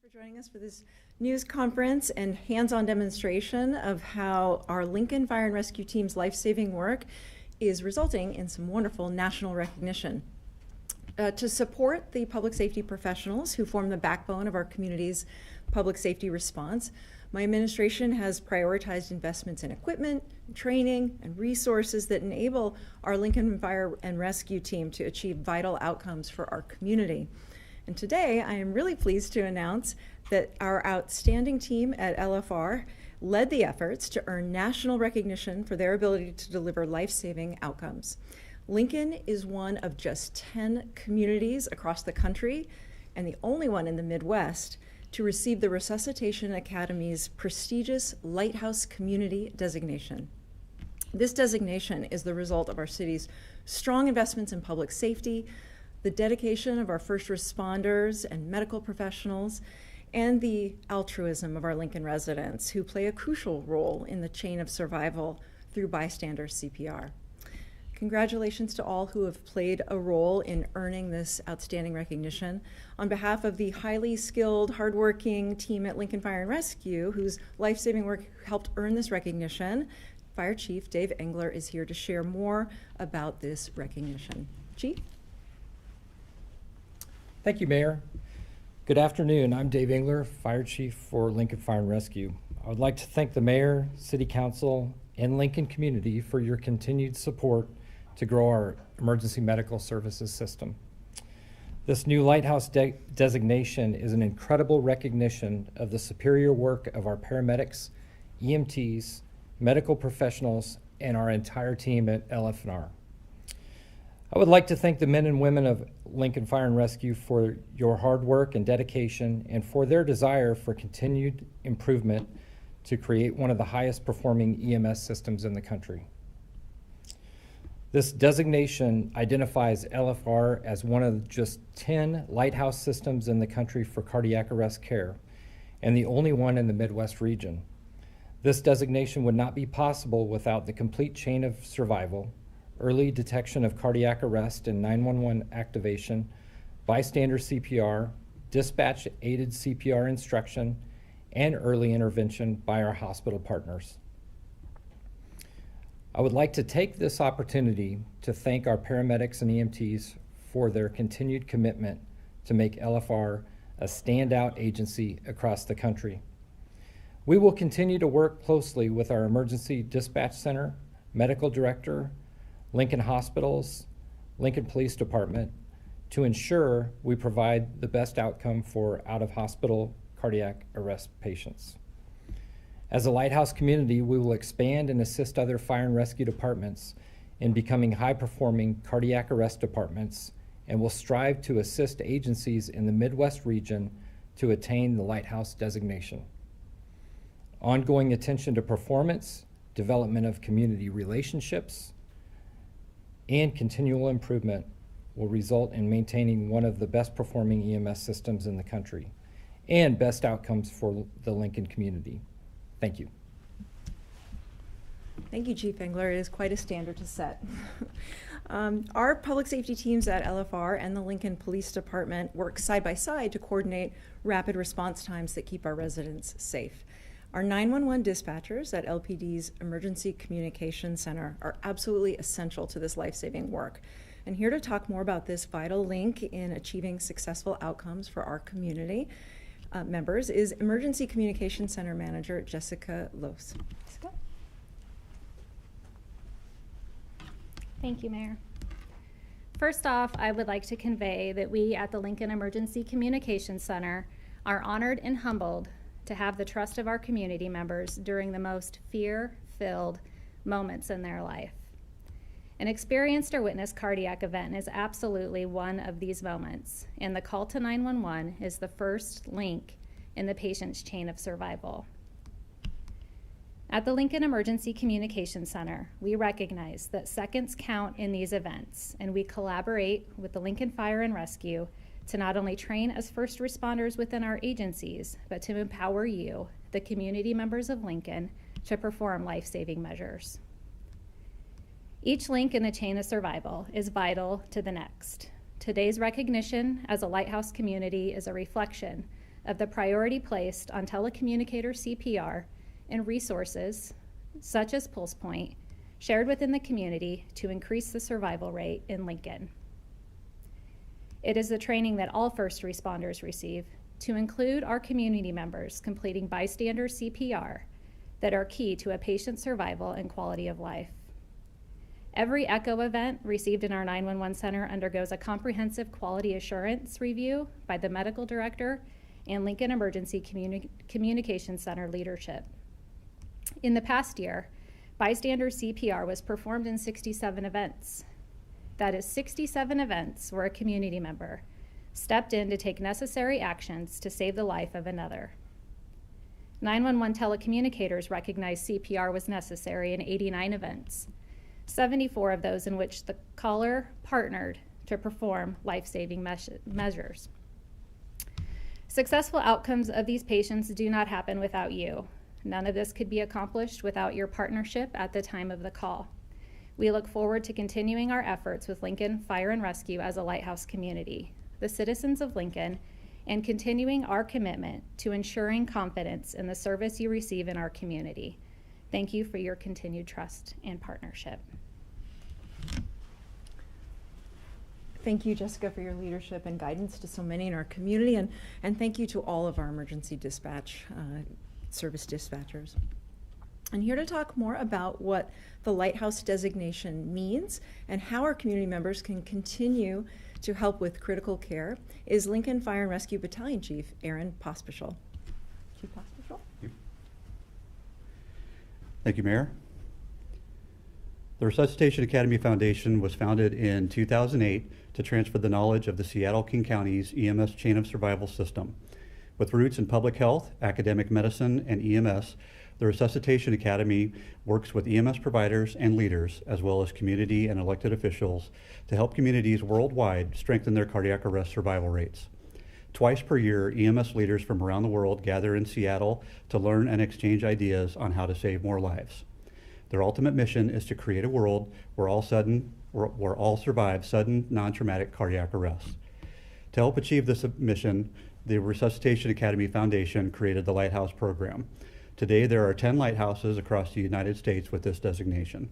for joining us for this news conference and hands-on demonstration of how our Lincoln Fire and Rescue Team's life-saving work is resulting in some wonderful national recognition. To support the public safety professionals who form the backbone of our community's public safety response, my administration has prioritized investments in equipment, training, and resources that enable our Lincoln Fire and Rescue Team to achieve vital outcomes for our community. And today, I am really pleased to announce that our outstanding team at LFR led the efforts to earn national recognition for their ability to deliver life-saving outcomes. Lincoln is one of just 10 communities across the country and the only one in the Midwest to receive the Resuscitation Academy's prestigious Lighthouse Community designation. This designation is the result of our city's strong investments in public safety, the dedication of our first responders and medical professionals, and the altruism of our Lincoln residents who play a crucial role in the chain of survival through bystander CPR. Congratulations to all who have played a role in earning this outstanding recognition. On behalf of the highly skilled, hardworking team at Lincoln Fire and Rescue, whose life-saving work helped earn this recognition, Fire Chief Dave Engler is here to share more about this recognition. Chief? Thank you, Mayor. Good afternoon. I'm Dave Engler, Fire Chief for Lincoln Fire and Rescue. I would like to thank the Mayor, City Council, and Lincoln community for your continued support to grow our emergency medical services system. This new Lighthouse designation is an incredible recognition of the superior work of our paramedics, EMTs, medical professionals, and our entire team at LFR. I would like to thank the men and women of Lincoln Fire and Rescue for your hard work and dedication and for their desire for continued improvement to create one of the highest performing EMS systems in the country. This designation identifies LFR as one of just 10 Lighthouse systems in the country for cardiac arrest care and the only one in the Midwest region. This designation would not be possible without the complete chain of survival, early detection of cardiac arrest and 911 activation, bystander CPR, dispatch-aided CPR instruction, and early intervention by our hospital partners. I would like to take this opportunity to thank our paramedics and EMTs for their continued commitment to make LFR a standout agency across the country. We will continue to work closely with our Emergency Dispatch Center, Medical Director, Lincoln Hospitals, Lincoln Police Department to ensure we provide the best outcome for out-of-hospital cardiac arrest patients. As a Lighthouse community, we will expand and assist other fire and rescue departments in becoming high-performing cardiac arrest departments and will strive to assist agencies in the Midwest region to attain the Lighthouse designation. Ongoing attention to performance, development of community relationships, and continual improvement will result in maintaining one of the best performing EMS systems in the country and best outcomes for the Lincoln community. Thank you. Thank you, Chief Engler. It is quite a standard to set. Our public safety teams at LFR and the Lincoln Police Department work side by side to coordinate rapid response times that keep our residents safe. Our 911 dispatchers at LPD's Emergency Communication Center are absolutely essential to this life-saving work. And here to talk more about this vital link in achieving successful outcomes for our community members is Emergency Communication Center Manager Jessica Los. Jessica? Thank you, Mayor. First off, I would like to convey that we at the Lincoln Emergency Communication Center are honored and humbled to have the trust of our community members during the most fear-filled moments in their life. An experienced or witnessed cardiac event is absolutely one of these moments, and the call to 911 is the first link in the patient's chain of survival. At the Lincoln Emergency Communication Center, we recognize that seconds count in these events, and we collaborate with the Lincoln Fire and Rescue to not only train as first responders within our agencies, but to empower you, the community members of Lincoln, to perform life-saving measures. Each link in the chain of survival is vital to the next. Today's recognition as a Lighthouse community is a reflection of the priority placed on telecommunicator CPR and resources, such as Pulse Point, shared within the community to increase the survival rate in Lincoln. It is the training that all first responders receive, to include our community members completing bystander CPR, that are key to a patient's survival and quality of life. Every ECHO event received in our 911 center undergoes a comprehensive quality assurance review by the medical director and Lincoln Emergency Communications Center leadership. In the past year, bystander CPR was performed in 67 events. That is 67 events where a community member stepped in to take necessary actions to save the life of another. 911 telecommunicators recognized CPR was necessary in 89 events, 74 of those in which the caller partnered to perform life-saving measures. Successful outcomes of these patients do not happen without you. None of this could be accomplished without your partnership at the time of the call. We look forward to continuing our efforts with Lincoln Fire and Rescue as a Lighthouse community, the citizens of Lincoln, and continuing our commitment to ensuring confidence in the service you receive in our community. Thank you for your continued trust and partnership. Thank you, Jessica, for your leadership and guidance to so many in our community, and thank you to all of our emergency dispatch service dispatchers. I'm here to talk more about what the Lighthouse designation means and how our community members can continue to help with critical care is Lincoln Fire and Rescue Battalion Chief Aaron Pospischal. Chief Pospischal. Thank you, Mayor. The Resuscitation Academy Foundation was founded in 2008 to transfer the knowledge of the Seattle-King County's EMS chain of survival system. With roots in public health, academic medicine, and EMS, the Resuscitation Academy works with EMS providers and leaders, as well as community and elected officials, to help communities worldwide strengthen their cardiac arrest survival rates. Twice per year, EMS leaders from around the world gather in Seattle to learn and exchange ideas on how to save more lives. Their ultimate mission is to create a world where all survive sudden, non-traumatic cardiac arrest. To help achieve this mission, the Resuscitation Academy Foundation created the Lighthouse program. Today, there are 10 lighthouses across the United States with this designation.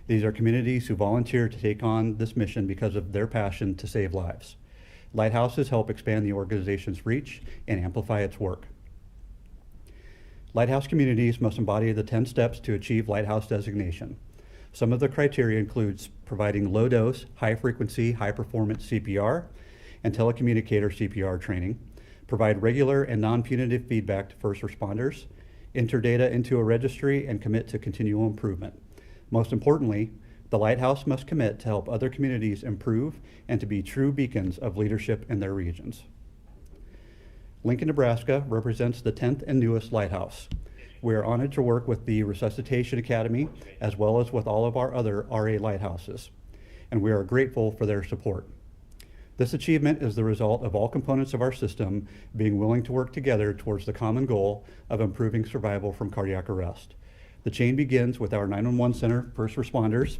These are communities who volunteer to take on this mission because of their passion to save lives. Lighthouses help expand the organization's reach and amplify its work. Lighthouse communities must embody the 10 steps to achieve Lighthouse designation. Some of the criteria includes providing low-dose, high-frequency, high-performance CPR and telecommunicator CPR training, provide regular and non-punitive feedback to first responders, enter data into a registry, and commit to continual improvement. Most importantly, the Lighthouse must commit to help other communities improve and to be true beacons of leadership in their regions. Lincoln, Nebraska represents the 10th and newest Lighthouse. We are honored to work with the Resuscitation Academy as well as with all of our other RA Lighthouses, and we are grateful for their support. This achievement is the result of all components of our system being willing to work together towards the common goal of improving survival from cardiac arrest. The chain begins with our 911 center first responders.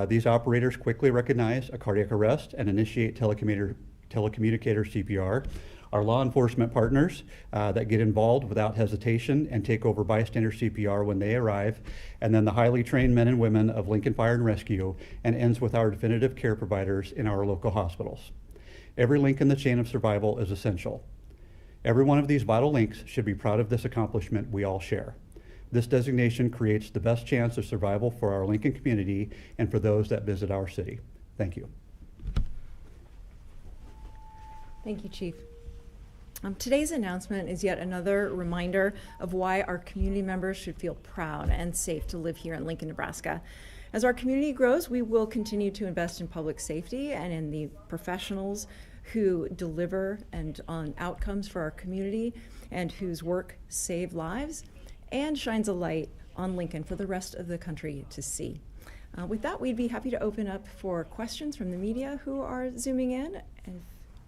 These operators quickly recognize a cardiac arrest and initiate telecommunicator CPR. Our law enforcement partners that get involved without hesitation and take over bystander CPR when they arrive, and then the highly trained men and women of Lincoln Fire and Rescue, and ends with our definitive care providers in our local hospitals. Every link in the chain of survival is essential. Every one of these vital links should be proud of this accomplishment we all share. This designation creates the best chance of survival for our Lincoln community and for those that visit our city. Thank you. Thank you, Chief. Today's announcement is yet another reminder of why our community members should feel proud and safe to live here in Lincoln, Nebraska. As our community grows, we will continue to invest in public safety and in the professionals who deliver and on outcomes for our community and whose work save lives and shines a light on Lincoln for the rest of the country to see. With that, we'd be happy to open up for questions from the media who are zooming in. If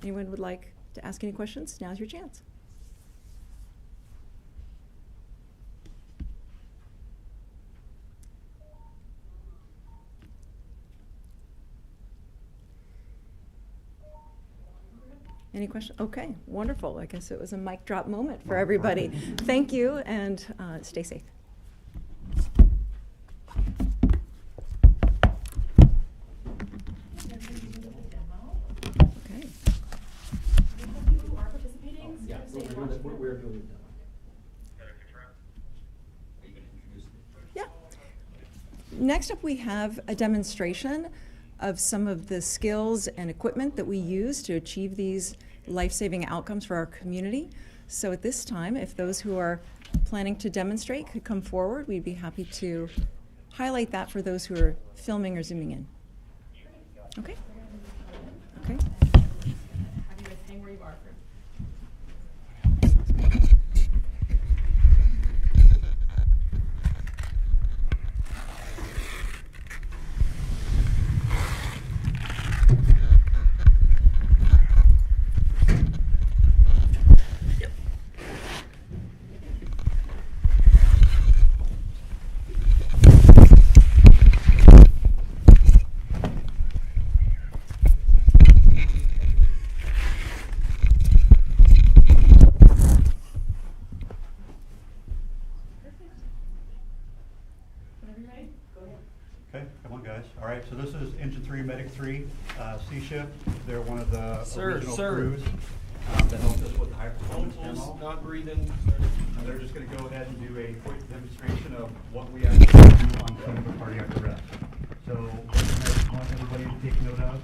anyone would like to ask any questions, now's your chance. Any questions? Okay, wonderful. I guess it was a mic drop moment for everybody. Thank you, and stay safe. Okay. Yeah, we're doing it. Yeah. Next up, we have a demonstration of some of the skills and equipment that we use to achieve these life-saving outcomes for our community. So at this time, if those who are planning to demonstrate could come forward, we'd be happy to highlight that for those who are filming or zooming in. Okay? Okay. Have you guys hang where you are for Okay, come on, guys. All right, so this is Engine 3, Medic 3, C-Shift. They're one of the original crews that helped us with the high-performance demo. Not breathing. And they're just going to go ahead and do a quick demonstration of what we actually do on clinical cardiac arrest. So, what I want everybody to take note of,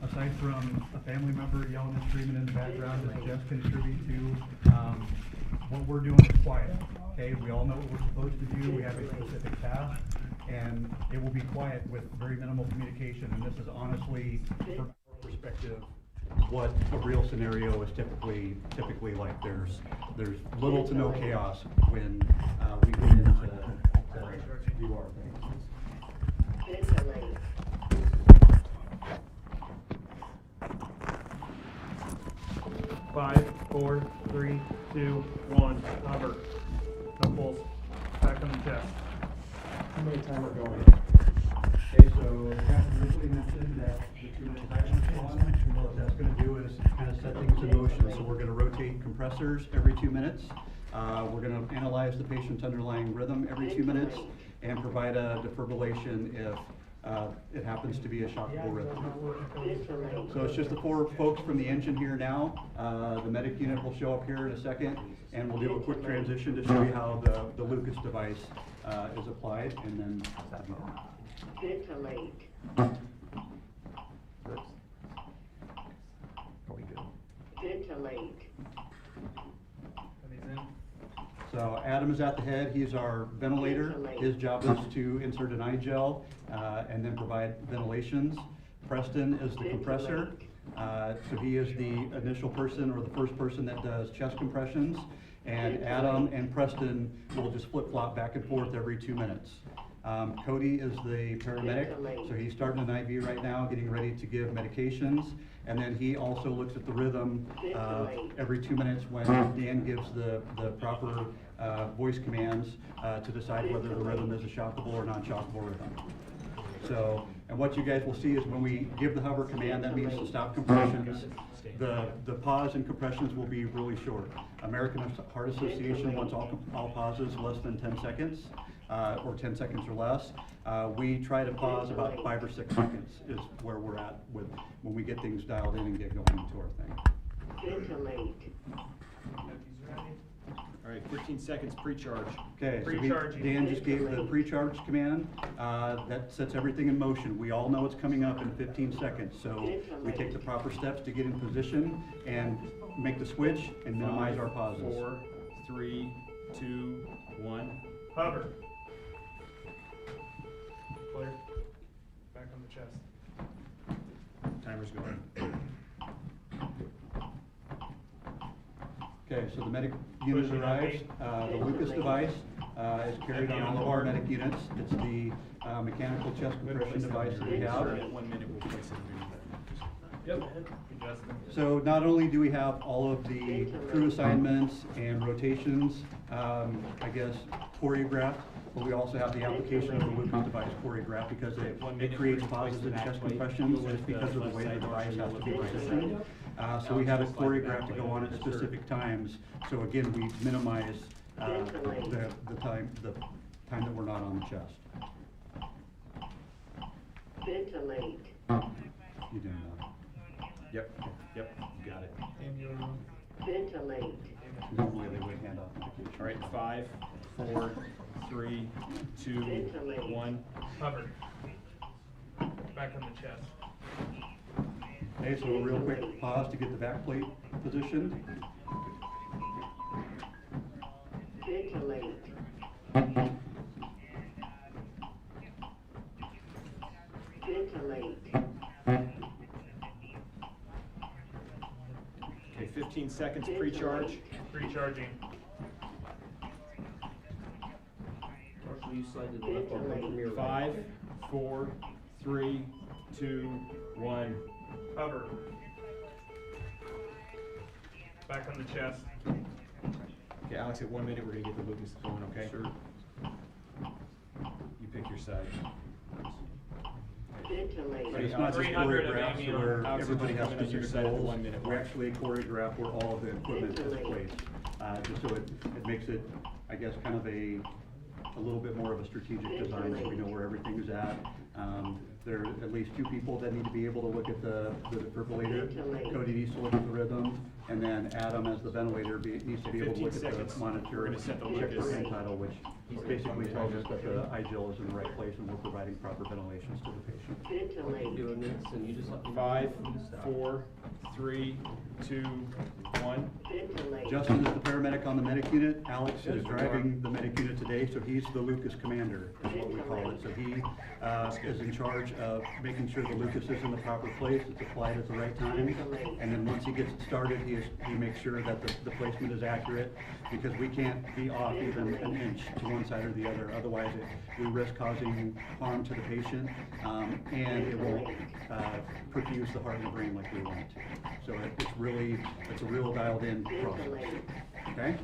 aside from a family member yelling and screaming in the background that just contribute to what we're doing is quiet. Okay, we all know what we're supposed to do. We have a specific task, and it will be quiet with very minimal communication. And this is honestly, from our perspective, what a real scenario is typically like. There's little to no chaos when we get into to do our thing. 5, 4, 3, 2, 1. Hover. No pulse. Back on the chest. How many timer going? Okay, so Captain briefly mentioned that the 2-minute timer is on. What that's going to do is kind of set things in motion. So we're going to rotate compressors every 2 minutes. We're going to analyze the patient's underlying rhythm every 2 minutes and provide a defibrillation if it happens to be a shockable rhythm. So it's just the 4 folks from the engine here now. The medic unit will show up here in a second, and we'll do a quick transition to show you how the Lucas device is applied, and then ventilate. Ventilate. So Adam is at the head. He's our ventilator. His job is to insert an eye gel and then provide ventilations. Preston is the compressor. So he is the initial person or the first person that does chest compressions. And Adam and Preston will just flip-flop back and forth every 2 minutes. Cody is the paramedic, so he's starting an IV right now, getting ready to give medications. And then he also looks at the rhythm every 2 minutes when Dan gives the proper voice commands to decide whether the rhythm is a shockable or non-shockable rhythm. So, and what you guys will see is when we give the hover command, that means to stop compressions. The pause and compressions will be really short. American Heart Association wants all pauses less than 10 seconds. Or 10 seconds or less. We try to pause about 5 or 6 seconds is where we're at with when we get things dialed in and get going into our thing. Ventilate. All right, 15 seconds pre-charge. Okay, so Pre-charging. Dan just gave the pre-charge command. That sets everything in motion. We all know it's coming up in 15 seconds, so we take the proper steps to get in position and make the switch and minimize our pauses. 4, 3, 2, 1. Hover. Clear. Back on the chest. Timer's going. Okay, so the medic unit arrives. The Lucas device is carried on all of our medic units. It's the mechanical chest compression device that we have. At 1 minute, we'll place it underneath that. Yep. So not only do we have all of the crew assignments and rotations, I guess, choreographed, but we also have the application of the Lucas device choreographed because it creates pauses and chest compressions just because of the way the device has to be positioned. So we have it choreographed to go on at specific times. So again, we minimize the time that we're not on the chest. Ventilate. You do that. Yep, yep, you got it. Ventilate. Normally they would hand off medication. All right, 5, 4, 3, 2, 1. Hover. Back on the chest. Okay, so a real quick pause to get the back plate positioned. Ventilate. Ventilate. Okay, 15 seconds pre-charge. Recharging. Marshall, you slide to the left, I'll come from your right. 5, 4, 3, 2, 1. Hover. Back on the chest. Okay, Alex, at 1 minute, we're gonna get the Lucas going, okay? Sure. You pick your side. Ventilate. But it's not just 300 of choreographed Amy so where Alex, everybody it's has coming on your specific side at the goals. 1 minute We mark. actually choreograph where all of the equipment is placed. Just so it makes it, I guess, kind of a little bit more of a strategic design, so we know where everything is at. There are at least 2 people that need to be able to look at the defibrillator. Cody needs to look at the rhythm, and then Adam, as the ventilator, needs to be able to look 15 at seconds. the monitor. We're gonna set the check Lucas. for end tidal, which basically tells us that the IGL is in the right place and we're providing proper ventilations to the patient. I'm Ventilate. doing this, and you just let me know. 5, when to stop. 4, 3, 2, 1. Ventilate. Justin is the paramedic on the medic unit. Alex is driving the medic unit today, so he's the Lucas commander, is what we call it. So he is in charge of making sure the Lucas is in the proper place, it's applied at the right time. And then once he gets it started, he makes sure that the placement is accurate, because we can't be off even an inch to one side or the other. Otherwise, we risk causing harm to the patient, and it won't perfuse the heart and the brain like we want it to. So it's a real dialed in process. Okay?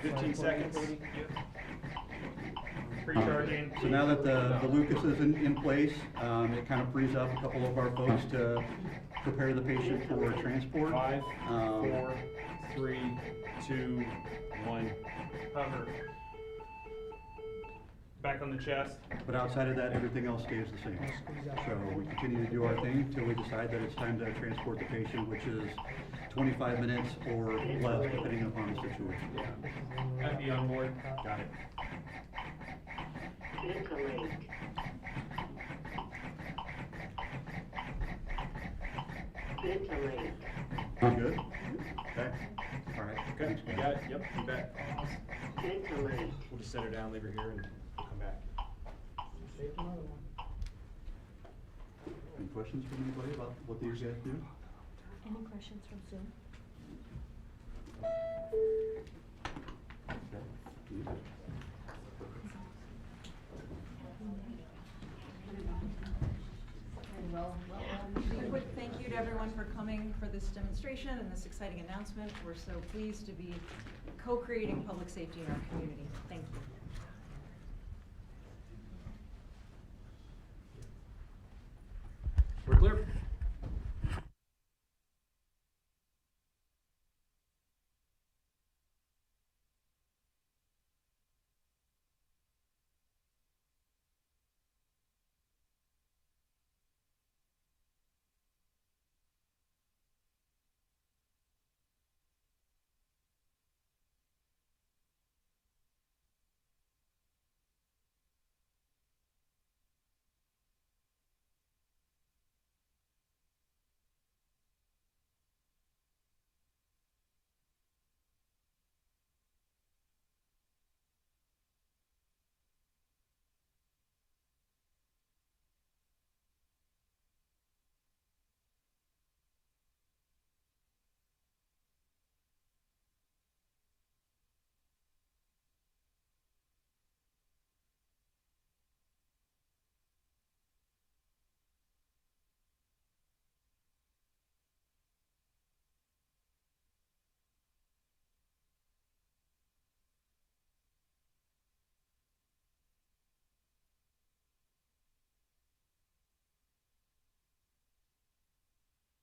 15 seconds. Recharging. So now that the Lucas is in place, it kind of frees up a couple of our folks to prepare the patient for transport. 5, 4, 3, 2, 1. Hover. Back on the chest. But outside of that, everything else stays the same. So we continue to do our thing until we decide that it's time to transport the patient, which is 25 minutes or less, depending upon the situation. I'd be on board. Got it. Ventilate. Ventilate. Good? Okay. All right. Okay, Thanks, you guys. got it? Yep, you bet. Ventilate. We'll just set her down, leave her here, and we'll come back. Any questions from anybody about what these guys do? Any questions from Zoom? Okay. You bet. A quick thank you to everyone for coming for this demonstration and this exciting announcement. We're so pleased to be co-creating public safety in our community. Thank you. We're clear.